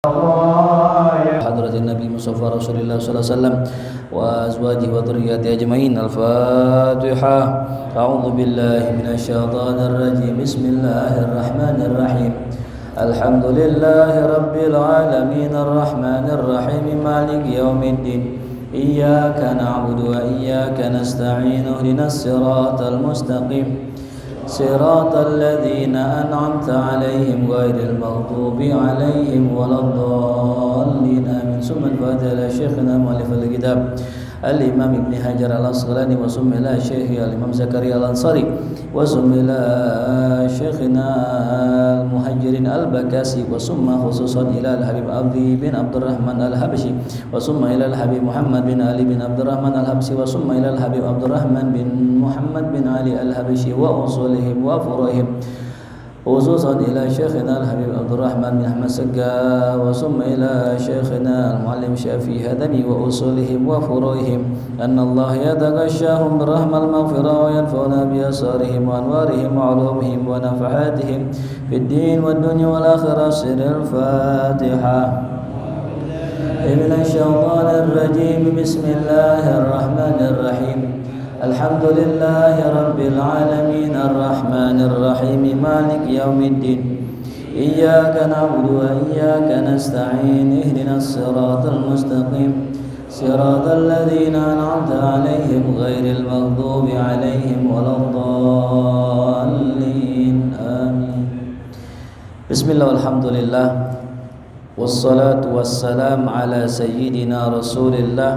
حضرة النبي مصطفى رسول الله صلى الله عليه وسلم وأزواجه وذرياته أجمعين. الفاتحة. أعوذ بالله من الشيطان الرجيم. بسم الله الرحمن الرحيم. الحمد لله رب العالمين الرحمن الرحيم مالك يوم الدين. إياك نعبد وإياك نستعين. اهدنا الصراط المستقيم صراط الذين أنعمت عليهم غير المغضوب عليهم ولا الضالين آمين. ثم الفاتحة إلى شيخنا مؤلف الكتاب الإمام ابن حجر العسقلاني وثم إلى شيخ الإمام زكريا الأنصاري وثم إلى شيخنا المهجرين البكاسي وثم خصوصا إلى الحبيب عبدي بن عبد الرحمن الحبشي وثم إلى الحبيب محمد بن علي بن عبد الرحمن الحبشي وثم إلى الحبيب عبد الرحمن بن محمد بن علي الحبشي وأصولهم وفروعهم خصوصا إلى شيخنا الحبيب عبد الرحمن بن أحمد سقا وثم إلى شيخنا المعلم شافعي هدمي وأصولهم وفروعهم أن الله يتغشاهم برحمة المغفرة وينفعنا بأسرارهم وأنوارهم وعلومهم ونفحاتهم في الدين والدنيا والآخرة. سر الفاتحة. من الشيطان الرجيم. بسم الله الرحمن الرحيم. الحمد لله رب العالمين الرحمن الرحيم مالك يوم الدين. إياك نعبد وإياك نستعين. اهدنا الصراط المستقيم صراط الذين أنعمت عليهم غير المغضوب عليهم ولا الضالين آمين. بسم الله والحمد لله والصلاة والسلام على سيدنا رسول الله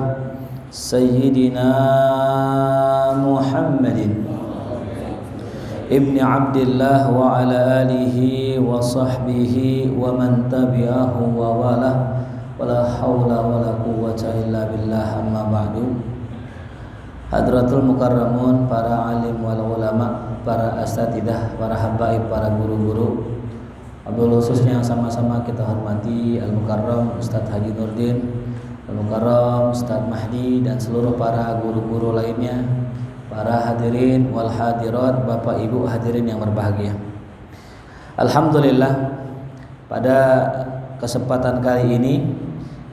سيدنا محمد ابن عبد الله وعلى آله وصحبه ومن تبعه ووالاه ولا حول ولا قوة إلا بالله. أما بعد. Hadratul Mukarramun, para alim wal ulama, para asatidah, para habaib, para guru-guru, wabil khususnya yang sama-sama kita hormati Al-Mukarram Ustadz Haji Nurdin, Al-Mukarram Ustadz Mahdi, dan seluruh para guru-guru lainnya, para hadirin wal hadirat, bapak ibu hadirin yang berbahagia. Alhamdulillah, pada kesempatan kali ini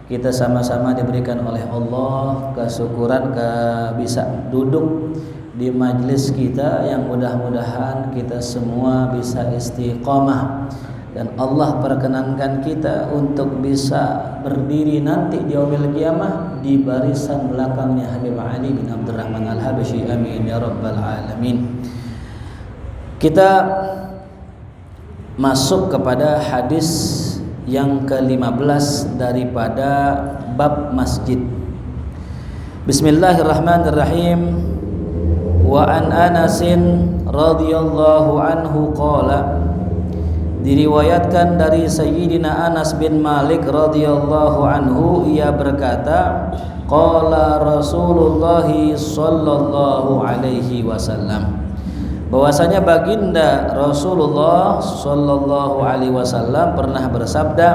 kita sama-sama diberikan oleh Allah kesyukuran bisa duduk di majelis kita yang mudah-mudahan kita semua bisa istiqamah dan Allah perkenankan kita untuk bisa berdiri nanti di yaumil qiyamah di barisan belakangnya Habib Ali bin Abdurrahman Al-Habsyi. Amin ya rabbal alamin. Kita masuk kepada hadis yang ke-15 daripada bab masjid. Bismillahirrahmanirrahim. Wa an Anasin radhiyallahu anhu qala, diriwayatkan dari Sayyidina Anas bin Malik radhiyallahu anhu, ia berkata, qala Rasulullah sallallahu alaihi wasallam, bahwasanya baginda Rasulullah sallallahu alaihi wasallam pernah bersabda,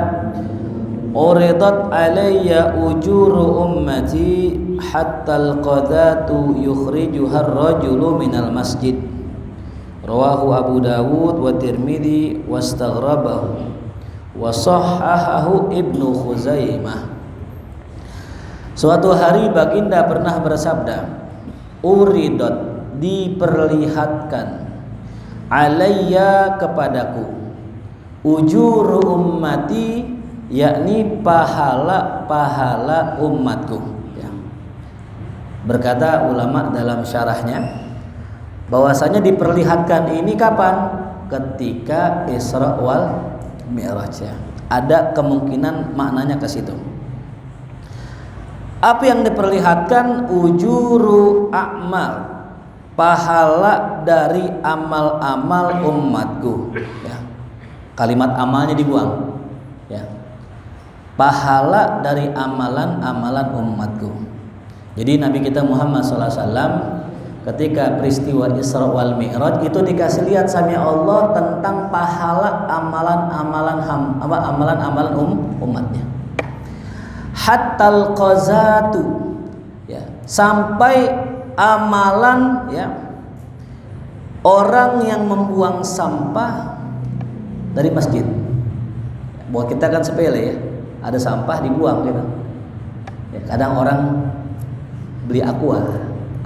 uridat alayya ujuru ummati hatta al-qadatu yukhrijuha ar-rajulu minal masjid. Rawahu Abu Dawud wa Tirmidzi wastaghrabahu wa sahhahahu Ibnu Khuzaimah. Suatu hari baginda pernah bersabda, uridat, diperlihatkan, alayya, kepadaku, ujuru ummati, yakni pahala-pahala umatku ya. Berkata ulama dalam syarahnya bahwasanya diperlihatkan ini kapan? Ketika Isra wal Mi'raj ya. Ada kemungkinan maknanya ke situ. Apa yang diperlihatkan? Ujuru a'mal, pahala dari amal-amal umatku ya. Kalimat amalnya dibuang ya. Pahala dari amalan-amalan umatku. Jadi Nabi kita Muhammad SAW ketika peristiwa Isra wal Mi'raj itu dikasih lihat sama Allah tentang pahala amalan-amalan umatnya. Hattal qazatu ya, sampai amalan ya orang yang membuang sampah dari masjid. Buat kita kan sepele ya. ada sampah dibuang gitu. Ya, kadang orang beli aqua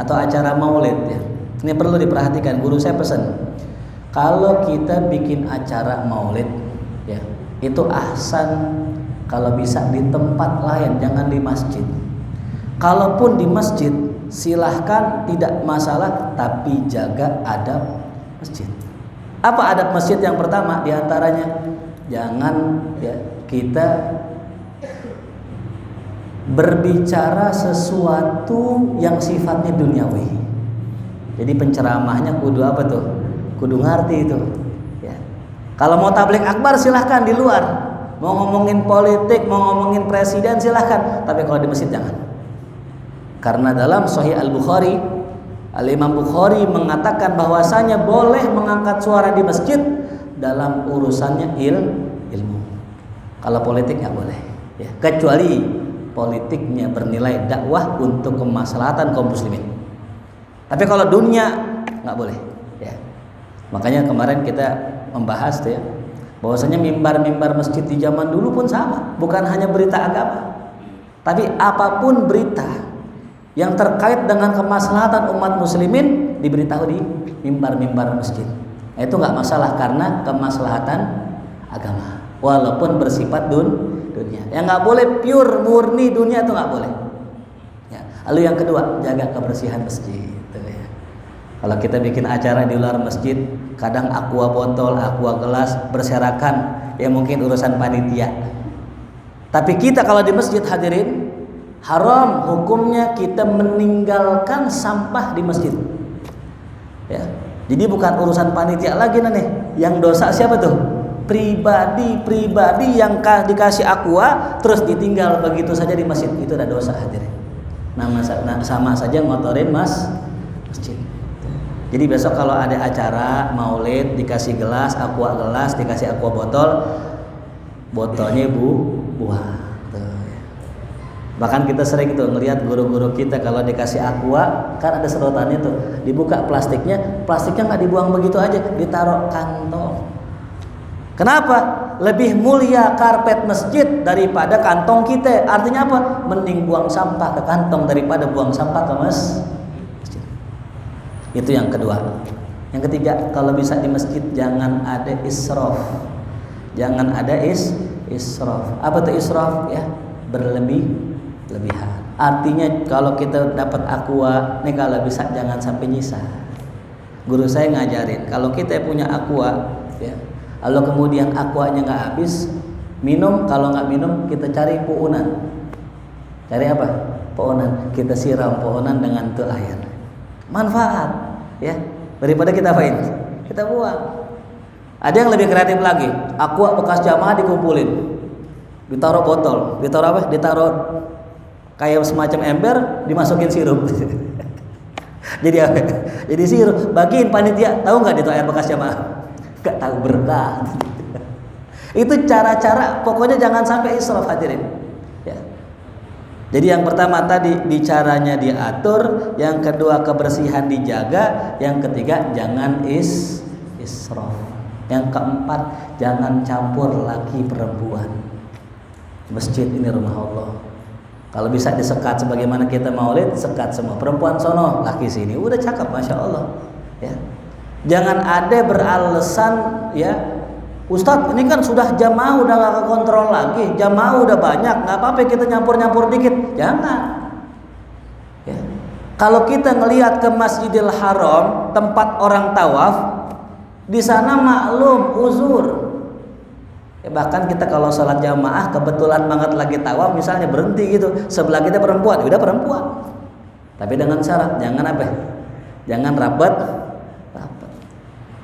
atau acara maulid ya. Ini perlu diperhatikan. Guru saya pesan, kalau kita bikin acara maulid ya, itu ahsan kalau bisa di tempat lain, jangan di masjid. Kalaupun di masjid silahkan, tidak masalah, tapi jaga adab masjid. Apa adab masjid? Yang pertama diantaranya, jangan ya kita berbicara sesuatu yang sifatnya duniawi. Jadi penceramahnya kudu apa tuh? Kudu ngerti itu. Ya. Kalau mau tabligh akbar silahkan di luar. Mau ngomongin politik, mau ngomongin presiden silahkan. Tapi kalau di masjid jangan. Karena dalam Sahih Al-Bukhari, Al-Imam Bukhari mengatakan bahwasanya boleh mengangkat suara di masjid dalam urusannya ilmu. Kalau politik nggak boleh. Ya. Kecuali politiknya bernilai dakwah untuk kemaslahatan kaum muslimin. Tapi kalau dunia nggak boleh, ya. Makanya kemarin kita membahas tuh ya, bahwasanya mimbar-mimbar masjid di zaman dulu pun sama, bukan hanya berita agama, tapi apapun berita yang terkait dengan kemaslahatan umat muslimin diberitahu di mimbar-mimbar masjid. Itu nggak masalah karena kemaslahatan agama, walaupun bersifat dunia. Yang nggak boleh pure murni dunia itu nggak boleh. Ya. Lalu yang kedua, jaga kebersihan masjid. Kalau kita bikin acara di luar masjid, kadang aqua botol, aqua gelas berserakan, ya mungkin urusan panitia. Tapi kita kalau di masjid hadirin, haram hukumnya kita meninggalkan sampah di masjid. Ya, jadi bukan urusan panitia lagi nih. Yang dosa siapa tuh? Pribadi yang dikasih aqua terus ditinggal begitu saja di masjid, itu ada dosa hadirin. Sama saja ngotorin masjid. Jadi besok kalau ada acara maulid dikasih gelas, aqua gelas, dikasih aqua botol, botolnya buang. Bahkan kita sering tuh ngelihat guru-guru kita kalau dikasih aqua kan ada sedotannya tuh, dibuka plastiknya nggak dibuang begitu aja, ditaruh kantong. Kenapa? Lebih mulia karpet masjid daripada kantong kita. Artinya apa? Mending buang sampah ke kantong daripada buang sampah ke masjid. Itu yang kedua. Yang ketiga, kalau bisa di masjid jangan ada israf. Jangan ada israf. Apa itu israf? Ya, berlebihan. Artinya kalau kita dapat aqua, nih kalau bisa jangan sampai nyisa. Guru saya ngajarin, kalau kita punya aqua, ya, lalu kemudian aquanya nggak habis, minum. Kalau nggak minum, kita cari pu'unan. Cari apa? Pu'unan. Kita siram pu'unan dengan tuh air. Manfaat, ya, daripada kita apain? Kita buang. Ada yang lebih kreatif lagi, aqua bekas jamaah dikumpulin, ditaruh botol, ditaruh apa? Ditaruh kayak semacam ember, dimasukin sirup. Jadi apa? Jadi sirup. Bagiin panitia, tahu nggak itu air bekas jamaah? Gak tahu, berkah. Itu cara-cara, pokoknya jangan sampai israf hadirin. Jadi yang pertama tadi bicaranya diatur, yang kedua kebersihan dijaga, yang ketiga jangan israf. Yang keempat jangan campur laki perempuan. Masjid ini rumah Allah. Kalau bisa disekat sebagaimana kita maulid, sekat semua, perempuan sono, laki sini, udah cakep, masya Allah. Ya. Jangan ada beralasan ya, Ustadz, ini kan sudah jamaah udah gak kekontrol lagi, jamaah udah banyak, nggak apa-apa kita nyampur-nyampur dikit. Jangan. Ya. Kalau kita ngelihat ke Masjidil Haram, tempat orang tawaf, di sana maklum uzur. Ya, bahkan kita kalau sholat jamaah kebetulan banget lagi tawaf, misalnya berhenti gitu, sebelah kita perempuan, udah perempuan. Tapi dengan syarat jangan apa? Jangan rapat.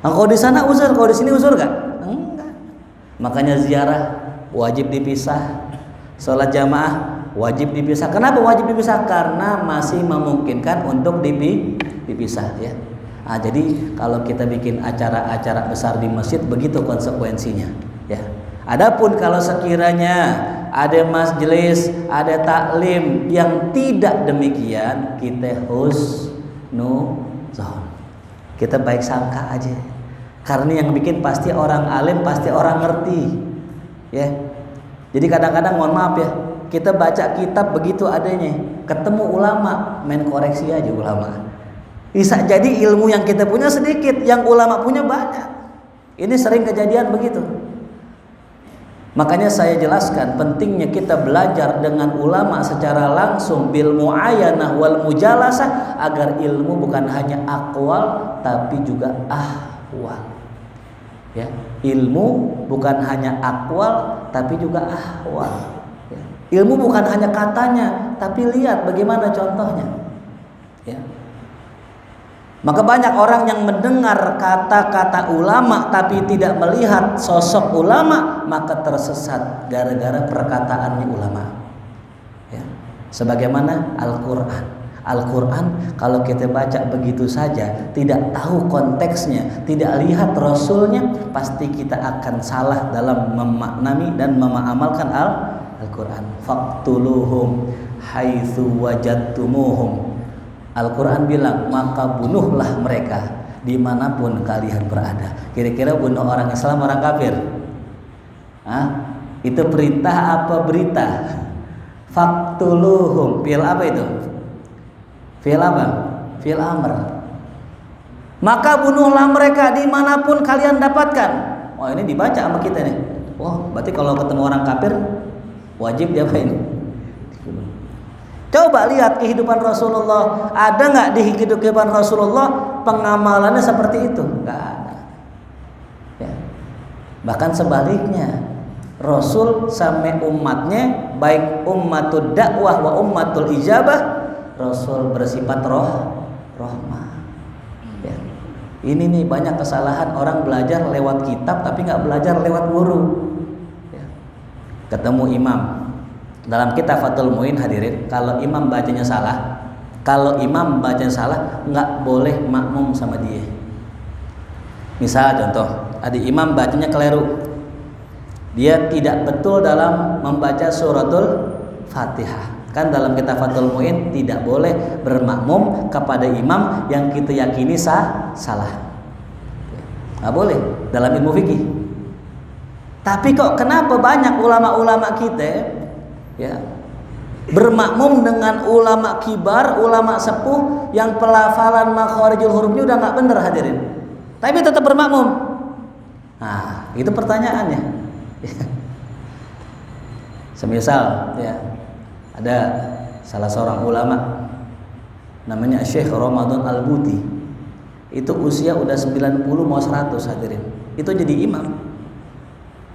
Nah, kalau di sana uzur, kalau di sini uzur gak? Makanya ziarah wajib dipisah, sholat jamaah wajib dipisah. Kenapa wajib dipisah? Karena masih memungkinkan untuk dipisah ya. Nah, jadi kalau kita bikin acara-acara besar di masjid begitu konsekuensinya ya. Adapun kalau sekiranya ada majelis, ada taklim yang tidak demikian, kita husnuzon. Kita baik sangka aja. Karena yang bikin pasti orang alim, pasti orang ngerti. Ya. Jadi kadang-kadang mohon maaf ya, kita baca kitab begitu adanya, ketemu ulama main koreksi aja ulama. Bisa jadi ilmu yang kita punya sedikit, yang ulama punya banyak. Ini sering kejadian begitu. Makanya saya jelaskan pentingnya kita belajar dengan ulama secara langsung bil muayyanah wal mujalasah, agar ilmu bukan hanya aqwal tapi juga ahwal. Ya, ilmu bukan hanya aqwal tapi juga ahwal. Ya. Ilmu bukan hanya katanya tapi lihat bagaimana contohnya. Ya. Maka banyak orang yang mendengar kata-kata ulama tapi tidak melihat sosok ulama, maka tersesat gara-gara perkataannya ulama. Ya. Sebagaimana Al-Quran. Al-Quran kalau kita baca begitu saja, tidak tahu konteksnya, tidak lihat Rasulnya, pasti kita akan salah dalam memaknami dan mengamalkan Al-Quran. Faqtuluhum haitsu wajadtumuhum. Al-Quran bilang, maka bunuhlah mereka dimanapun kalian berada. Kira-kira bunuh orang Islam, orang kafir? Hah? Itu perintah apa berita? Faqtuluhum, fi'il apa itu? Fi'il apa? Fi'il amr. Maka bunuhlah mereka dimanapun kalian dapatkan. Wah, ini dibaca sama kita nih. Wah, berarti kalau ketemu orang kafir wajib diapain? Coba lihat kehidupan Rasulullah. Ada nggak di kehidupan Rasulullah pengamalannya seperti itu? Nggak ada. Ya. Bahkan sebaliknya, Rasul sampai umatnya, baik ummatul dakwah wa ummatul ijabah, Rasul bersifat rahmah. Ya. Ini nih banyak kesalahan orang belajar lewat kitab tapi nggak belajar lewat guru. Ya. Ketemu imam. Dalam kitab Fathul Muin hadirin, kalau imam bacanya salah, nggak boleh makmum sama dia. Misal contoh, ada imam bacanya keliru, dia tidak betul dalam membaca suratul Fatihah. Kan dalam kitab Fathul Muin tidak boleh bermakmum kepada imam yang kita yakini salah. Nggak boleh dalam ilmu fikih. Tapi kok kenapa banyak ulama-ulama kita ya bermakmum dengan ulama kibar, ulama sepuh yang pelafalan makharijul hurufnya udah nggak bener hadirin, tapi tetap bermakmum? Nah, itu pertanyaannya. Semisal ya ada salah seorang ulama namanya Syekh Ramadan Al-Buti, itu usia udah 90 mau 100 hadirin, itu jadi imam.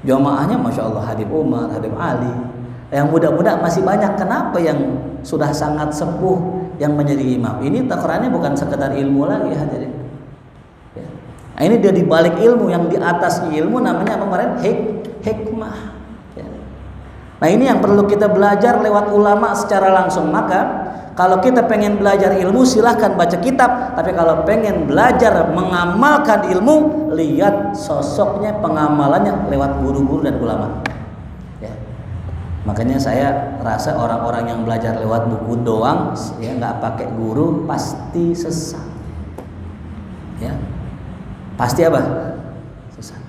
Jamaahnya Masya Allah, Habib Umar, Habib Ali. Yang muda-muda masih banyak. Kenapa yang sudah sangat sepuh yang menjadi imam? Ini takarannya bukan sekedar ilmu lagi hadirin. Ya. Nah, ini dia di balik ilmu, yang di atas ilmu namanya apa kemarin? Hikmah. Ya. Nah, ini yang perlu kita belajar lewat ulama secara langsung. Maka kalau kita pengen belajar ilmu silahkan baca kitab, tapi kalau pengen belajar mengamalkan ilmu, lihat sosoknya, pengamalannya lewat guru-guru dan ulama. Makanya saya rasa orang-orang yang belajar lewat buku doang, ya nggak pakai guru, pasti sesat. Ya, pasti apa? Sesat.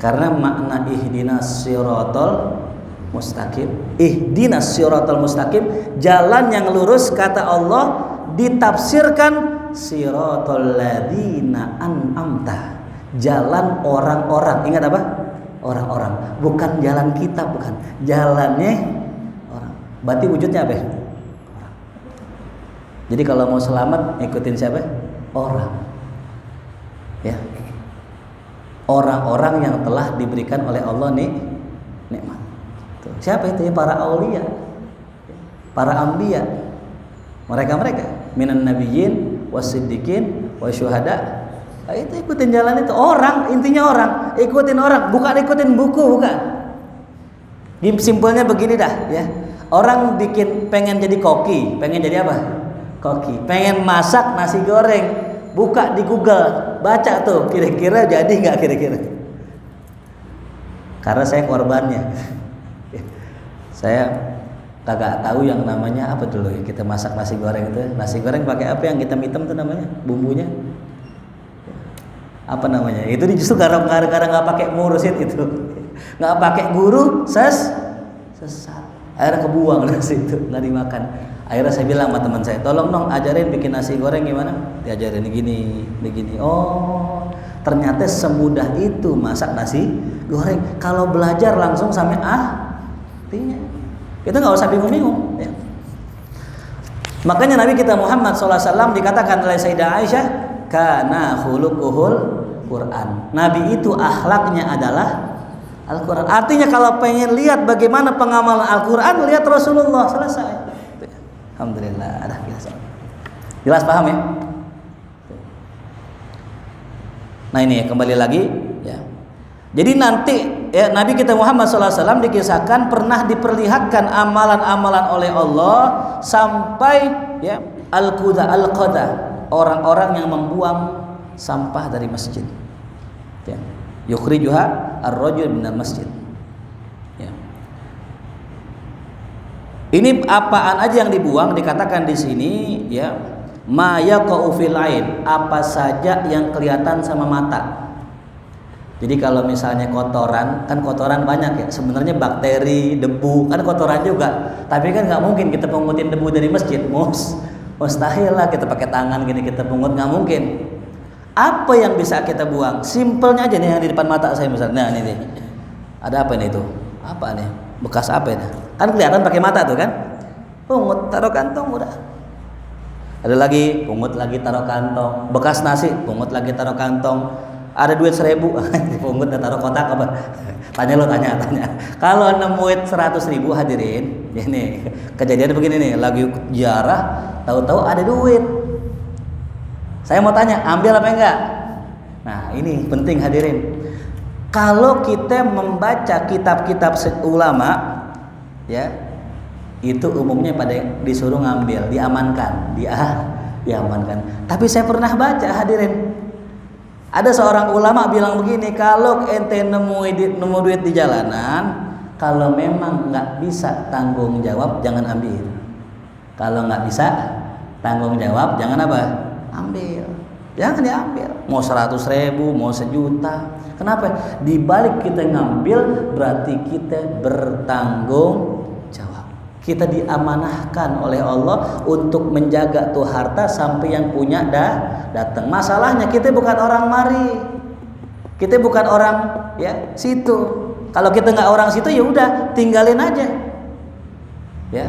Karena makna ihdinas siratal mustaqim, ihdinas siratal mustaqim, jalan yang lurus, kata Allah, ditafsirkan siratal ladzina an'amta, jalan orang-orang. Ingat apa? Orang-orang, bukan jalan kita, bukan jalannya orang. Berarti wujudnya apa? Orang. Jadi kalau mau selamat ikutin siapa? Orang. Ya. Orang-orang yang telah diberikan oleh Allah nikmat. Tuh. Siapa itu? Para aulia, para anbiya. Mereka minan nabiyyin wasiddiqin wasyuhada. Nah, itu ikutin jalan itu. Orang, intinya orang, ikutin orang, bukan ikutin buku, bukan. Simpelnya begini dah ya. Orang pengen jadi koki, pengen jadi apa? Koki. Pengen masak nasi goreng, buka di Google, baca tuh kira-kira jadi nggak kira-kira. Karena saya korbannya. Saya kagak tahu yang namanya apa dulu ya, kita masak nasi goreng itu. Nasi goreng pakai apa yang hitam-hitam tuh namanya? Bumbunya apa namanya? Itu justru karena nggak pakai ngurusin itu. Nggak pakai guru sesat. Akhirnya kebuang nasi itu, nggak dimakan. Akhirnya saya bilang sama teman saya, tolong dong ajarin bikin nasi goreng gimana? Diajarin begini. Oh, ternyata semudah itu masak nasi goreng. Kalau belajar langsung sampai artinya, itu nggak usah bingung-bingung. Ya. Makanya Nabi kita Muhammad SAW dikatakan oleh Sayyidah Aisyah, kana khuluquhul Quran. Nabi itu akhlaknya adalah Al-Quran. Artinya kalau pengen lihat bagaimana pengamalan Al-Quran, lihat Rasulullah, selesai. Alhamdulillah, ada biasa. Jelas paham ya? Nah ini ya, kembali lagi ya. Jadi nanti ya, Nabi kita Muhammad SAW dikisahkan pernah diperlihatkan amalan-amalan oleh Allah sampai ya al-qada, orang-orang yang membuang sampah dari masjid. Ya. Yukhrijuha ar-rajul minal masjid. Ya. Ini apaan aja yang dibuang dikatakan di sini ya, ma yaqa'u fil ain, apa saja yang kelihatan sama mata. Jadi kalau misalnya kotoran, kan kotoran banyak ya, sebenarnya bakteri, debu, kan kotoran juga. Tapi kan nggak mungkin kita pungutin debu dari masjid, mustahil lah kita pakai tangan gini kita pungut, nggak mungkin. Apa yang bisa kita buang? Simpelnya aja nih yang di depan mata saya misalnya. Nah ini nih. Ada apa nih itu? Apa nih? Bekas apa ini? Kan kelihatan pakai mata tuh kan? Pungut, taruh kantong udah. Ada lagi, pungut lagi taruh kantong. Bekas nasi, pungut lagi taruh kantong. Ada duit 1.000, pungut dan taruh kotak apa? Tanya. Kalau nemuin 100.000 hadirin, ini kejadian begini nih, lagi ziarah, tahu-tahu ada duit. Saya mau tanya, ambil apa enggak? Nah ini penting hadirin. Kalau kita membaca kitab-kitab ulama, ya itu umumnya pada disuruh ngambil, diamankan, diamankan. Tapi saya pernah baca hadirin, ada seorang ulama bilang begini, kalau ente nemu duit di jalanan, kalau memang nggak bisa tanggung jawab, jangan ambil. Kalau nggak bisa tanggung jawab, jangan apa? Ambil, jangan diambil. Mau 100.000, mau 1 juta. Kenapa? Di balik kita ngambil berarti kita bertanggung jawab. Kita diamanahkan oleh Allah untuk menjaga tuh harta sampai yang punya datang. Masalahnya kita bukan orang mari, kita bukan orang ya situ. Kalau kita nggak orang situ ya udah tinggalin aja. Ya.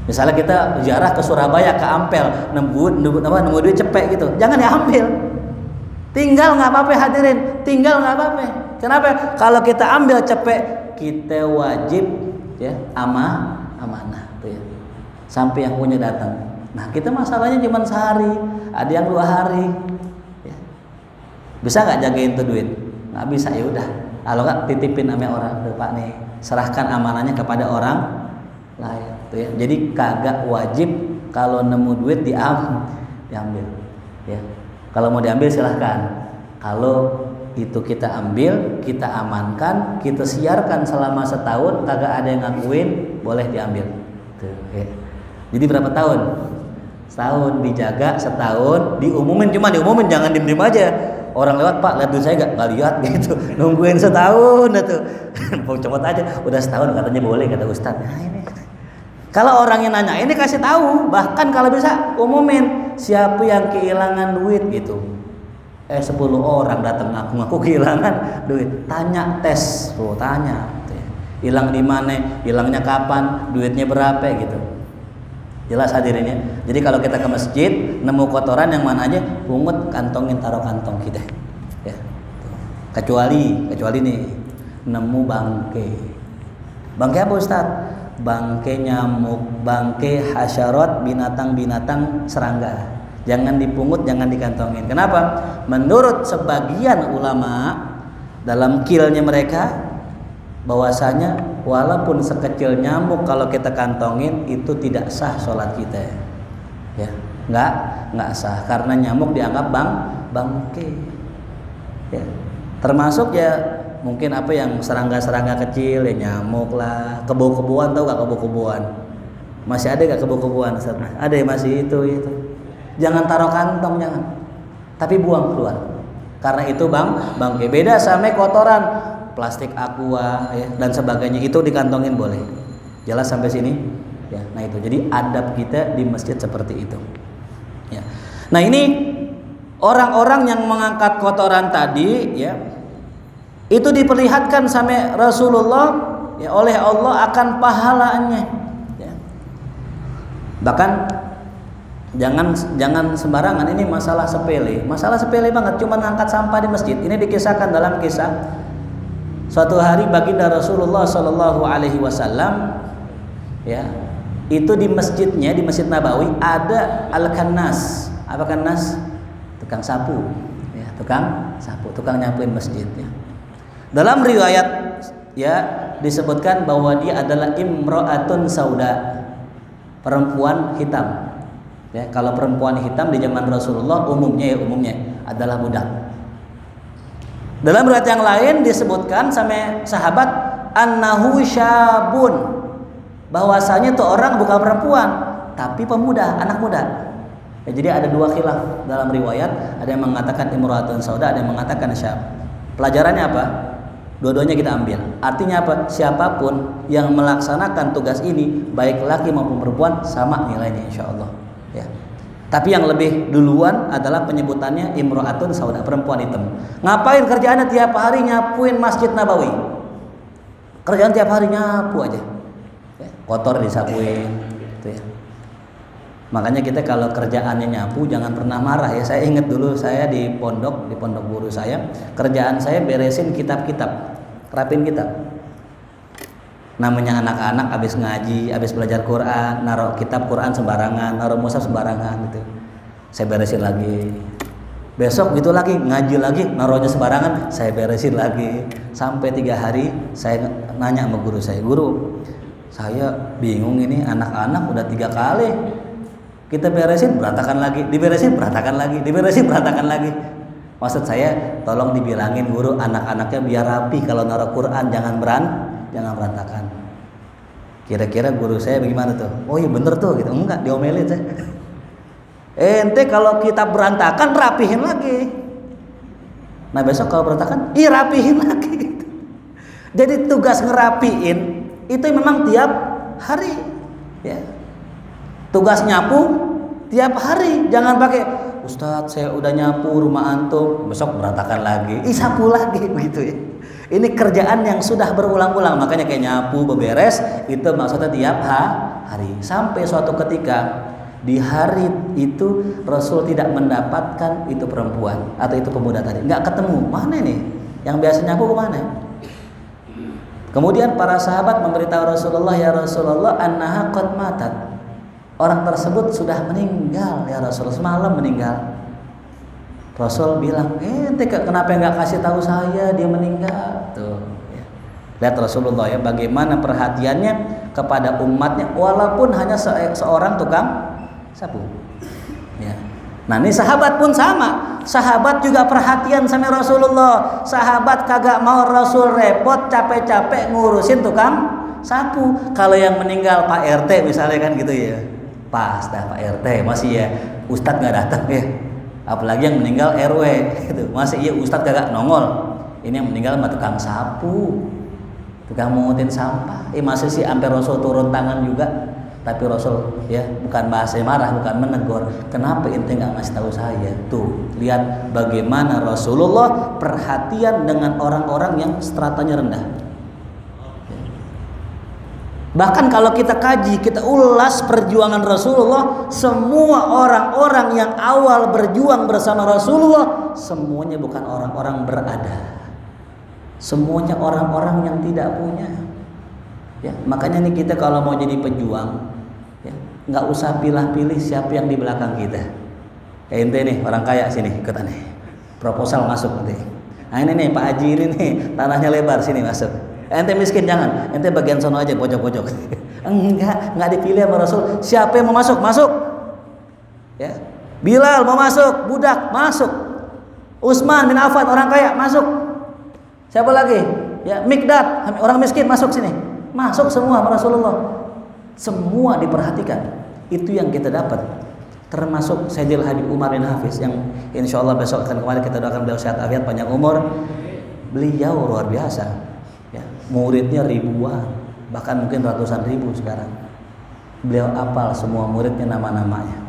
Misalnya kita ziarah ke Surabaya, ke Ampel, nemu duit cepek gitu, jangan diambil. Tinggal nggak apa-apa hadirin, tinggal nggak apa-apa. Kenapa? Kalau kita ambil cepek, kita wajib ya amanah tuh ya. Sampai yang punya datang. Nah kita masalahnya cuma sehari, ada yang 2 hari. Ya. Bisa nggak jagain tuh duit? Nggak bisa ya udah. Kalau nggak titipin sama orang, tuh Pak nih, serahkan amanahnya kepada orang lain. Tuh ya. Jadi kagak wajib kalau nemu duit diambil. Ya. Kalau mau diambil silahkan. Kalau itu kita ambil, kita amankan, kita siarkan selama setahun, kagak ada yang ngakuin, boleh diambil. Tuh, ya. Jadi berapa tahun? Setahun dijaga, setahun diumumin, cuma diumumin, jangan diem aja. Orang lewat, Pak lihat duit saya nggak lihat gitu, nungguin setahun tuh. Comot aja, udah setahun katanya boleh kata Ustadz. Nah, ini. Kalau orang yang nanya ini kasih tahu, bahkan kalau bisa umumin siapa yang kehilangan duit gitu. 10 orang datang ngaku kehilangan duit, tanya tes, tanya, hilang di mana, hilangnya kapan, duitnya berapa gitu. Jelas hadirinnya. Jadi kalau kita ke masjid nemu kotoran yang mana aja, pungut, kantongin, taruh kantong kita. Ya. Kecuali nih nemu bangke. Bangke apa Ustaz? Bangke nyamuk, bangke hasyarat, binatang-binatang serangga. Jangan dipungut, jangan dikantongin. Kenapa? Menurut sebagian ulama dalam kilnya mereka, bahwasanya walaupun sekecil nyamuk kalau kita kantongin itu tidak sah sholat kita. Ya, nggak sah karena nyamuk dianggap bangke. Ya, termasuk ya mungkin apa yang serangga-serangga kecil ya, nyamuk lah, kebo-keboan, tahu gak kebo-keboan? Masih ada gak kebo-keboan? Ada ya, masih itu. Jangan taruh kantong, jangan. Tapi buang keluar. Karena itu bangke. Beda sama kotoran. plastik aqua ya dan sebagainya itu dikantongin boleh. Jelas sampai sini? Ya. Nah itu. Jadi adab kita di masjid seperti itu. Ya. Nah ini orang-orang yang mengangkat kotoran tadi ya itu diperlihatkan sama Rasulullah ya oleh Allah akan pahalanya ya. Bahkan jangan sembarangan, ini masalah sepele banget, cuma ngangkat sampah di masjid. Ini dikisahkan dalam kisah suatu hari baginda Rasulullah Shallallahu Alaihi Wasallam ya itu di masjidnya, di Masjid Nabawi ada al-kannas. Apa kannas? Tukang sapu ya, tukang nyapuin masjid ya. Dalam riwayat ya disebutkan bahwa dia adalah imra'atun sauda, perempuan hitam. Ya, kalau perempuan hitam di zaman Rasulullah umumnya adalah budak. Dalam riwayat yang lain disebutkan sama sahabat annahu syabun, bahwasanya itu orang bukan perempuan tapi pemuda, anak muda. Ya, jadi ada dua khilaf dalam riwayat, ada yang mengatakan imra'atun sauda, ada yang mengatakan syab. Pelajarannya apa? Dua-duanya kita ambil. Artinya apa? Siapapun yang melaksanakan tugas ini, baik laki maupun perempuan, sama nilainya insyaallah. Ya. Tapi yang lebih duluan adalah penyebutannya imro'atun sauda, perempuan hitam. Ngapain kerjaannya tiap hari nyapuin Masjid Nabawi? Kerjaan tiap hari nyapu aja. Ya, kotor disapuin, gitu ya. Makanya kita kalau kerjaannya nyapu jangan pernah marah ya. Saya ingat dulu saya di pondok guru saya, kerjaan saya beresin kitab-kitab, rapin kitab. Namanya anak-anak habis ngaji, habis belajar Quran, naruh kitab Quran sembarangan, naruh mushaf sembarangan gitu. Saya beresin lagi. Besok gitu lagi, ngaji lagi, naruhnya sembarangan, saya beresin lagi. Sampai 3 hari saya nanya sama guru saya, "Guru, saya bingung ini anak-anak udah 3 kali kita beresin berantakan lagi, diberesin berantakan lagi, diberesin berantakan lagi." Maksud saya, tolong dibilangin guru anak-anaknya biar rapi kalau naruh Quran, jangan berantakan. Kira-kira guru saya bagaimana tuh? Oh iya bener tuh gitu. Enggak, diomelin saya. Ente kalau kita berantakan rapihin lagi. Nah besok kalau berantakan, rapihin lagi gitu. Jadi tugas ngerapiin itu memang tiap hari ya. Tugas nyapu tiap hari, jangan pakai Ustadz saya udah nyapu rumah antum, besok berantakan lagi, sapu lagi begitu ya. Ini kerjaan yang sudah berulang-ulang, makanya kayak nyapu, beberes itu maksudnya tiap hari. Sampai suatu ketika di hari itu Rasul tidak mendapatkan itu perempuan atau itu pemuda tadi, nggak ketemu. Mana nih yang biasa nyapu kemana? Kemudian para sahabat memberitahu Rasulullah, ya Rasulullah, annaha qad matat. Orang tersebut sudah meninggal ya Rasul, semalam meninggal. Rasul bilang, kenapa nggak kasih tahu saya dia meninggal? Tuh, ya. Lihat Rasulullah ya, bagaimana perhatiannya kepada umatnya, walaupun hanya seorang tukang sapu. Ya. Nah ini sahabat pun sama, sahabat juga perhatian sama Rasulullah. Sahabat kagak mau Rasul repot capek-capek ngurusin tukang sapu. Kalau yang meninggal Pak RT misalnya kan gitu ya. Pas dah Pak RT masih ya Ustadz nggak datang ya, apalagi yang meninggal RW gitu, masih iya Ustadz kagak nongol. Ini yang meninggal mah tukang sapu, tukang mungutin sampah. Masih sih sampai Rasul turun tangan juga, tapi Rasul ya bukan bahasa marah, bukan menegur. Kenapa ente nggak ngasih tahu saya? Tuh lihat bagaimana Rasulullah perhatian dengan orang-orang yang stratanya rendah. Bahkan kalau kita kaji, kita ulas perjuangan Rasulullah, semua orang-orang yang awal berjuang bersama Rasulullah, semuanya bukan orang-orang berada. Semuanya orang-orang yang tidak punya. Ya, makanya nih kita kalau mau jadi pejuang, ya, nggak usah pilih-pilih siapa yang di belakang kita. Ente nih orang kaya sini ikutan nih, proposal masuk nanti. Nah ini nih Pak Haji ini nih tanahnya lebar sini masuk. Ente miskin jangan, ente bagian sono aja pojok-pojok. Enggak dipilih sama Rasul. Siapa yang mau masuk? Masuk. Ya. Bilal mau masuk, budak masuk. Utsman bin Affan orang kaya masuk. Siapa lagi? Ya, Mikdad orang miskin masuk sini. Masuk semua sama Rasulullah. Semua diperhatikan. Itu yang kita dapat. Termasuk Sayyidil Habib Umar bin Hafiz yang insyaallah besok akan kembali kita doakan beliau sehat afiat panjang umur. beliau luar biasa. Ya, muridnya ribuan, bahkan mungkin ratusan ribu sekarang. Beliau hafal semua muridnya nama-namanya.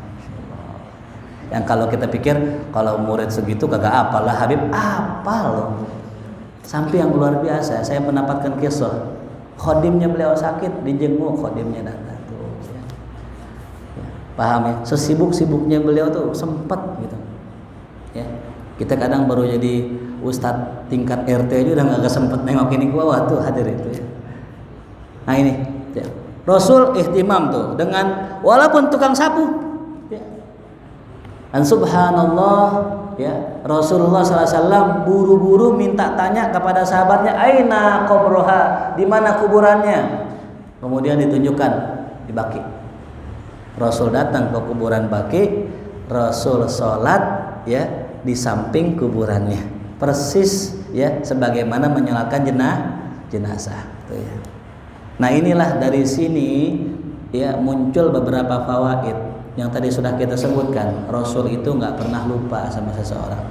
Yang kalau kita pikir kalau murid segitu kagak hafal lah, Habib hafal loh. Sampai yang luar biasa. Saya mendapatkan kisah khodimnya beliau sakit, dijenguk khodimnya datang tuh. Ya. Paham ya? Sesibuk-sibuknya beliau tuh sempat gitu. Ya. Kita kadang baru jadi ustadz tingkat RT aja udah nggak sempet nengok ini ke bawah tuh hadir itu ya. Nah ini ya. Rasul ihtimam tuh dengan walaupun tukang sapu ya. Dan subhanallah ya, Rasulullah SAW buru-buru minta tanya kepada sahabatnya, aina qabroha, di mana kuburannya. Kemudian ditunjukkan di Baqi. Rasul datang ke kuburan Baqi, Rasul sholat ya di samping kuburannya, persis ya sebagaimana menyolatkan jenazah. Tuh, ya. Nah inilah dari sini ya muncul beberapa fawaid yang tadi sudah kita sebutkan. Rasul itu nggak pernah lupa sama seseorang.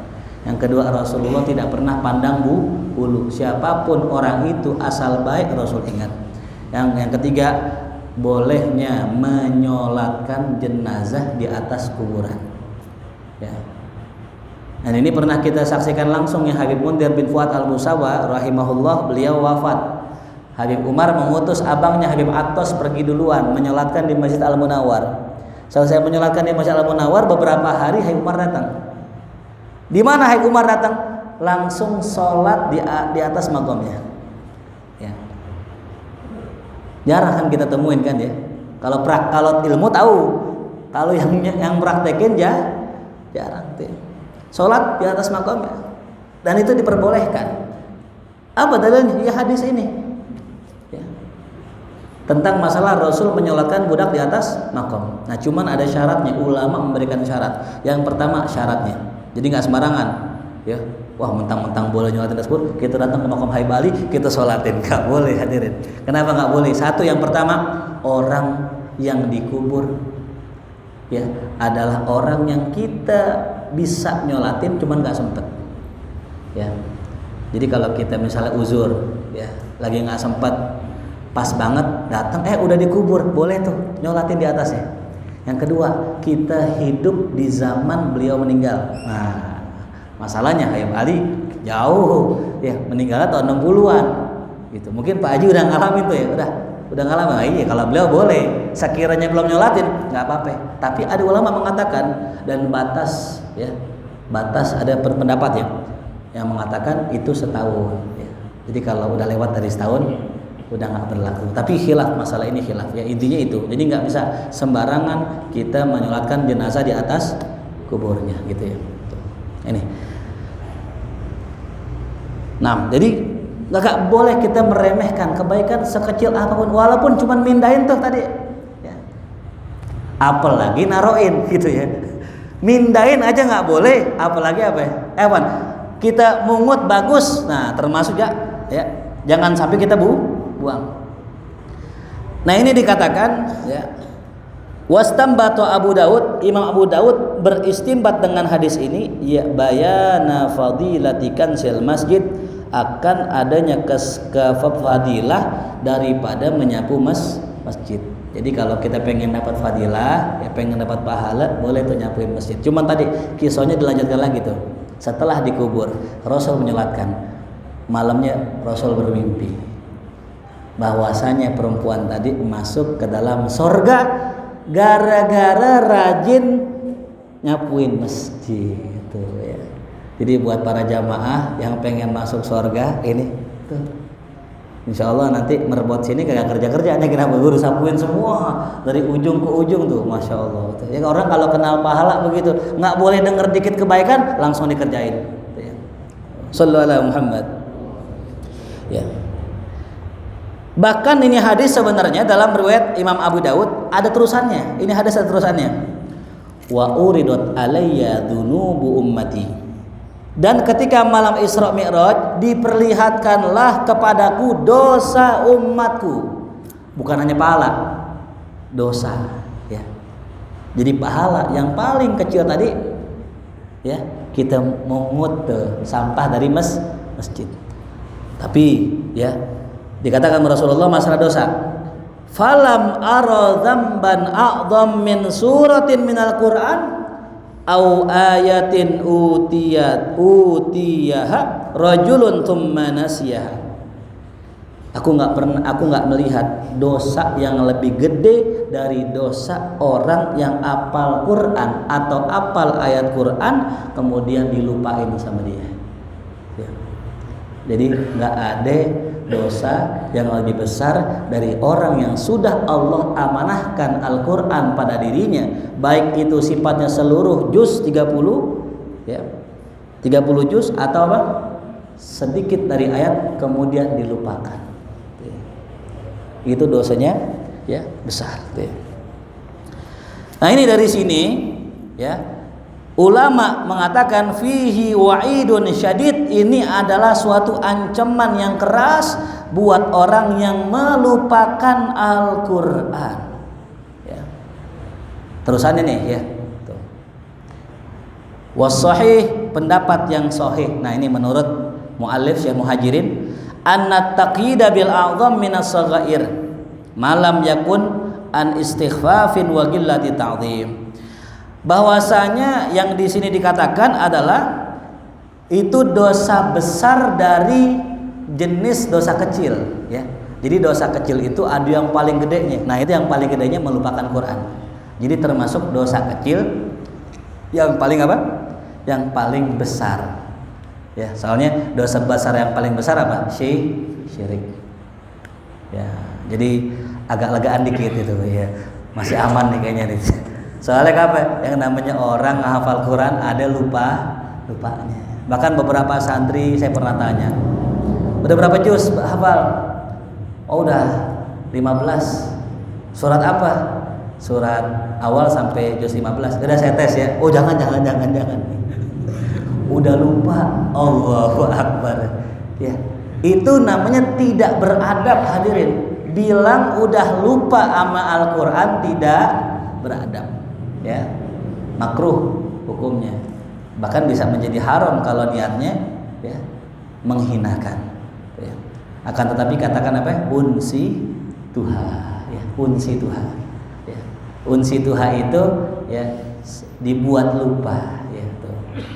Yang kedua, Rasulullah tidak pernah pandang bulu. Siapapun orang itu asal baik Rasul ingat. Yang ketiga, bolehnya menyolatkan jenazah di atas kuburan. Ya. Dan ini pernah kita saksikan langsung ya, Habib Mundir bin Fuad Al-Musawa rahimahullah, beliau wafat. Habib Umar mengutus abangnya Habib Attos pergi duluan menyolatkan di Masjid Al-Munawwar. Selesai menyolatkan di Masjid Al-Munawwar, beberapa hari Habib Umar datang. Di mana Habib Umar datang? Langsung sholat di atas makomnya. Ya. Jarang kan kita temuin kan ya. Kalau ilmu tahu, kalau yang praktekin jarang tuh. Sholat di atas makomnya, dan itu diperbolehkan. Apa dalilnya? Ya hadis ini. Ya. Tentang masalah Rasul menyolatkan budak di atas makom. Nah, cuman ada syaratnya. Ulama memberikan syarat. Yang pertama syaratnya. Jadi nggak sembarangan. Ya, wah mentang-mentang boleh nyolatin tersebut, kita datang ke makom Habib Ali, kita sholatin. Nggak boleh hadirin. Kenapa nggak boleh? Satu, yang pertama, orang yang dikubur ya adalah orang yang kita bisa nyolatin cuman nggak sempet. Ya. Jadi kalau kita misalnya uzur, ya lagi nggak sempet, pas banget datang, udah dikubur, boleh tuh nyolatin di atasnya. Yang kedua, kita hidup di zaman beliau meninggal. Nah, masalahnya Habib Ali jauh, ya meninggalnya tahun 60-an, gitu. Mungkin Pak Haji udah ngalamin tuh ya, udah ngalamin. Nah, iya, kalau beliau boleh, sekiranya belum nyolatin, nggak apa-apa. Tapi ada ulama mengatakan dan batas ada pendapat ya yang mengatakan itu setahun. Ya. Jadi kalau udah lewat dari setahun udah nggak berlaku. Tapi khilaf, masalah ini khilaf ya, intinya itu. Jadi nggak bisa sembarangan kita menyolatkan jenazah di atas kuburnya gitu ya. Ini. Nah, jadi nggak boleh kita meremehkan kebaikan sekecil apapun, walaupun cuma mindahin tuh tadi. Ya. Apalagi naroin gitu ya. Mindahin aja nggak boleh, apalagi apa ya? Ewan, kita mungut bagus, nah termasuk ya, jangan sampai kita buang. Nah ini dikatakan ya, wastambatu Abu Daud, Imam Abu Daud beristimbat dengan hadis ini, ya bayana fadilatikan sel masjid, akan adanya kefadilah daripada menyapu masjid. Jadi kalau kita pengen dapat fadilah, ya pengen dapat pahala, boleh tuh nyapuin masjid. Cuman tadi kisahnya dilanjutkan lagi tuh. Setelah dikubur, Rasul menyolatkan. Malamnya Rasul bermimpi bahwasanya perempuan tadi masuk ke dalam sorga gara-gara rajin nyapuin masjid tuh ya. Jadi buat para jamaah yang pengen masuk sorga ini tuh, insya Allah nanti merebot sini kagak kerja-kerja, nih kenapa guru sapuin semua dari ujung ke ujung tuh, masya Allah. Ya orang kalau kenal pahala begitu, nggak boleh denger dikit kebaikan langsung dikerjain. Sallallahu alaihi Muhammad. Ya. Bahkan ini hadis sebenarnya dalam riwayat Imam Abu Daud ada terusannya. Ini hadis ada terusannya. Wa uridot alayya dunubu ummati. Dan ketika malam Isra Mi'raj diperlihatkanlah kepadaku dosa umatku. Bukan hanya pahala, dosa ya. Jadi pahala yang paling kecil tadi ya, kita mengut sampah dari masjid. Tapi ya dikatakan Rasulullah masalah dosa, falam ara dzamban a'dham min suratin minal Qur'an au ayatin utiyaha rajulun thumma nasiyaha. Aku nggak melihat dosa yang lebih gede dari dosa orang yang apal Quran atau apal ayat Quran kemudian dilupain sama dia. Ya. Jadi nggak ada dosa yang lebih besar dari orang yang sudah Allah amanahkan Al-Quran pada dirinya, baik itu sifatnya seluruh juz 30 ya, 30 juz atau apa? Sedikit dari ayat kemudian dilupakan. Itu dosanya ya besar. Nah, ini dari sini ya ulama mengatakan fihi wa'idun syadid, ini adalah suatu ancaman yang keras buat orang yang melupakan Al-Qur'an. Ya. Terusannya nih ya. Was-sahih, pendapat yang sahih. Nah, ini menurut muallif Syekh Muhajirin, anna taqyida bil a'dham minas saghair malam yakun an istighfafin wa qillati ta'dhim. Bahwasanya yang di sini dikatakan adalah itu dosa besar dari jenis dosa kecil ya. Jadi dosa kecil itu ada yang paling gedenya. Nah, itu yang paling gedenya melupakan Quran. Jadi termasuk dosa kecil yang paling apa? Yang paling besar. Ya, soalnya dosa besar yang paling besar apa? Syirik. Ya, jadi agak legaan dikit itu ya. Masih aman nih kayaknya nih. Soalnya apa? Yang namanya orang menghafal Quran ada lupanya. Bahkan beberapa santri saya pernah tanya, udah berapa juz hafal? Oh, udah 15. Surat apa? Surat awal sampai juz 15. Udah saya tes ya. Oh, jangan. Udah lupa. Allahu Akbar. Ya. Itu namanya tidak beradab, hadirin. Bilang udah lupa sama Al-Qur'an tidak beradab. Ya. Makruh hukumnya. Bahkan bisa menjadi haram kalau niatnya ya menghinakan. Ya. Akan tetapi katakan apa? Unsi tuha. Ya, unsi tuha. Ya. Unsi tuha itu ya dibuat lupa.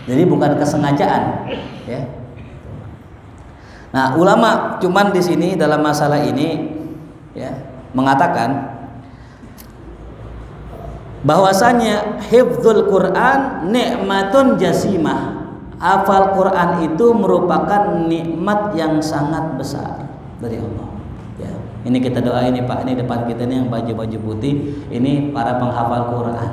Jadi bukan kesengajaan, ya. Nah, ulama cuman di sini dalam masalah ini, ya, mengatakan bahwasanya hifdzul Quran nikmatun jasimah. Hafal Quran itu merupakan nikmat yang sangat besar dari Allah. Ya. Ini kita doain nih Pak, ini depan kita nih yang baju-baju putih, ini para penghafal Quran.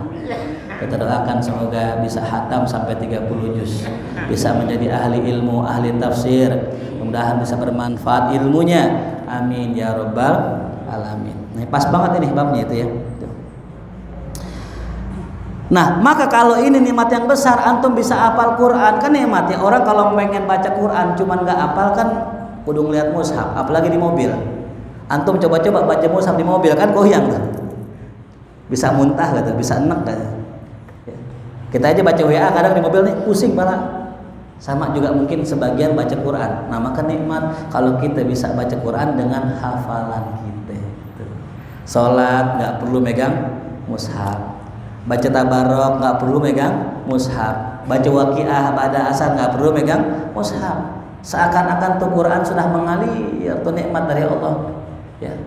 Kita doakan semoga bisa khatam sampai 30 juz, bisa menjadi ahli ilmu, ahli tafsir, mudah-mudahan bisa bermanfaat ilmunya, amin ya rabbal alamin. Nah, pas banget ini babnya itu ya. Nah, maka kalau ini nikmat yang besar, antum bisa hafal Quran, kan nikmat ya. Orang kalau pengen baca Quran cuman nggak hafal kan kudu ngeliat mushaf, apalagi di mobil. Antum coba-coba baca mushaf di mobil kan goyang tuh, bisa muntah gitu, bisa enek gitu. Kita aja baca WA kadang di mobil nih pusing malah. Sama juga mungkin sebagian baca Quran. Nah, maka nikmat kalau kita bisa baca Quran dengan hafalan kita. Salat nggak perlu megang mushaf. Baca tabarok nggak perlu megang mushaf. Baca waqiah pada asar nggak perlu megang mushaf. Seakan-akan tuh Quran sudah mengalir, tuh nikmat dari Allah. Ya.